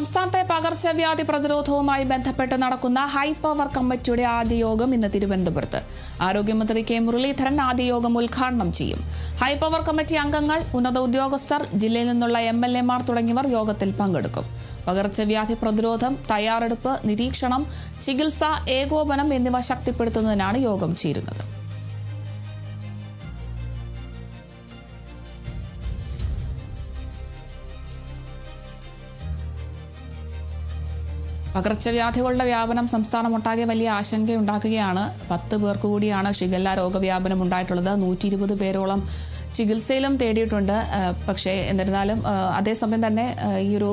സംസ്ഥാനത്തെ പകർച്ചവ്യാധി പ്രതിരോധവുമായി ബന്ധപ്പെട്ട് നടക്കുന്ന ഹൈപവർ കമ്മിറ്റിയുടെ ആദ്യ യോഗം ഇന്ന് തിരുവനന്തപുരത്ത്. ആരോഗ്യമന്ത്രി കെ മുരളീധരൻ ആദ്യ യോഗം ഉദ്ഘാടനം ചെയ്യും. ഹൈപവർ കമ്മിറ്റി അംഗങ്ങൾ, ഉന്നത ഉദ്യോഗസ്ഥർ, ജില്ലയിൽ നിന്നുള്ള MLA-മാർ തുടങ്ങിയവർ യോഗത്തിൽ പങ്കെടുക്കും. പകർച്ചവ്യാധി പ്രതിരോധം, തയ്യാറെടുപ്പ്, നിരീക്ഷണം, ചികിത്സ, ഏകോപനം എന്നിവ ശക്തിപ്പെടുത്തുന്നതിനാണ് യോഗം ചേരുന്നത്. പകർച്ചവ്യാധികളുടെ വ്യാപനം സംസ്ഥാനമൊട്ടാകെ വലിയ ആശങ്കയുണ്ടാക്കുകയാണ്. 10 പേർക്ക് കൂടിയാണ് ഷിഗല്ല രോഗവ്യാപനം ഉണ്ടായിട്ടുള്ളത്. 120 പേരോളം ചികിത്സയിലും തേടിയിട്ടുണ്ട്. പക്ഷേ എന്നിരുന്നാലും അതേസമയം തന്നെ ഈ ഒരു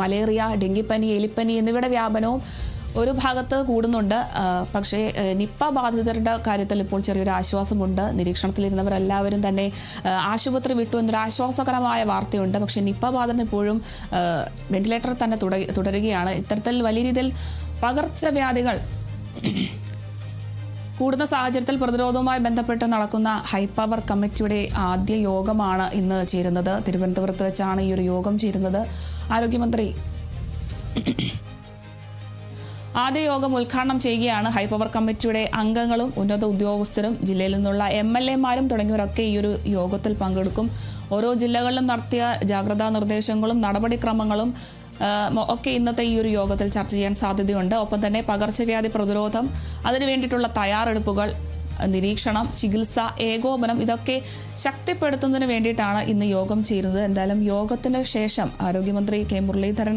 മലേറിയ, ഡെങ്കിപ്പനി, എലിപ്പനി എന്നിവയുടെ വ്യാപനവും ഒരു ഭാഗത്ത് കൂടുന്നുണ്ട്. പക്ഷേ നിപ്പ ബാധിതരുടെ കാര്യത്തിൽ ഇപ്പോൾ ചെറിയൊരു ആശ്വാസമുണ്ട്. നിരീക്ഷണത്തിലിരുന്നവരെല്ലാവരും തന്നെ ആശുപത്രി വിട്ടു എന്നൊരു ആശ്വാസകരമായ വാർത്തയുണ്ട്. പക്ഷേ നിപ്പ ബാധന ഇപ്പോഴും വെന്റിലേറ്ററിൽ തന്നെ തുടരുകയാണ്. ഇത്തരത്തിൽ വലിയ രീതിയിൽ പകർച്ചവ്യാധികൾ കൂടുന്ന സാഹചര്യത്തിൽ പ്രതിരോധവുമായി ബന്ധപ്പെട്ട് നടക്കുന്ന ഹൈപവർ കമ്മിറ്റിയുടെ ആദ്യ യോഗമാണ് ഇന്ന് ചേരുന്നത്. തിരുവനന്തപുരത്ത് വെച്ചാണ് ഈ ഒരു യോഗം ചേരുന്നത്. ആരോഗ്യമന്ത്രി ആദ്യ യോഗം ഉദ്ഘാടനം ചെയ്യുകയാണ്. ഹൈപവർ കമ്മിറ്റിയുടെ അംഗങ്ങളും ഉന്നത ഉദ്യോഗസ്ഥരും ജില്ലയിൽ നിന്നുള്ള MLA-മാരും തുടങ്ങിയവരൊക്കെ ഈ ഒരു യോഗത്തിൽ പങ്കെടുക്കും. ഓരോ ജില്ലകളിലും നടത്തിയ ജാഗ്രതാ നിർദ്ദേശങ്ങളും നടപടിക്രമങ്ങളും ഒക്കെ ഇന്നത്തെ ഈ ഒരു യോഗത്തിൽ ചർച്ച ചെയ്യാൻ സാധ്യതയുണ്ട്. ഒപ്പം തന്നെ പകർച്ചവ്യാധി പ്രതിരോധം, അതിനു വേണ്ടിയിട്ടുള്ള തയ്യാറെടുപ്പുകൾ, നിരീക്ഷണം, ചികിത്സ, ഏകോപനം ഇതൊക്കെ ശക്തിപ്പെടുത്തുന്നതിന് വേണ്ടിയിട്ടാണ് ഇന്ന് യോഗം ചേരുന്നത്. എന്തായാലും യോഗത്തിന് ശേഷം ആരോഗ്യമന്ത്രി കെ മുരളീധരൻ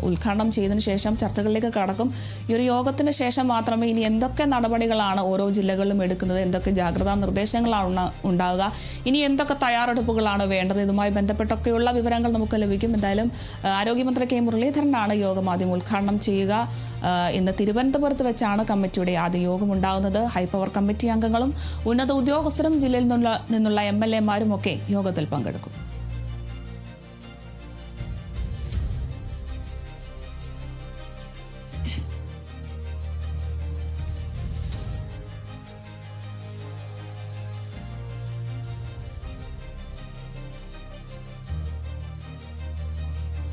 ഉദ്ഘാടനം ചെയ്തതിന് ശേഷം ചർച്ചകളിലേക്ക് കടക്കും. ഈ ഒരു യോഗത്തിന് ശേഷം മാത്രമേ ഇനി എന്തൊക്കെ നടപടികളാണ് ഓരോ ജില്ലകളിലും എടുക്കുന്നത്, എന്തൊക്കെ ജാഗ്രതാ നിർദ്ദേശങ്ങളാണ് ഉണ്ടാവുക, ഇനി എന്തൊക്കെ തയ്യാറെടുപ്പുകളാണ് വേണ്ടത്, ഇതുമായി ബന്ധപ്പെട്ടൊക്കെയുള്ള വിവരങ്ങൾ നമുക്ക് ലഭിക്കും. എന്തായാലും ആരോഗ്യമന്ത്രി കെ മുരളീധരനാണ് യോഗം ആദ്യം ഉദ്ഘാടനം ചെയ്യുക. ഇന്ന് തിരുവനന്തപുരത്ത് വെച്ചാണ് കമ്മിറ്റിയുടെ ആദ്യ യോഗം ഉണ്ടാകുന്നത്. ഹൈപവർ കമ്മിറ്റി അംഗങ്ങളും ഉന്നത ഉദ്യോഗസ്ഥരും ജില്ലയിൽ നിന്നുള്ള MLA-മാരും ഒക്കെ യോഗത്തിൽ പങ്കെടുക്കും.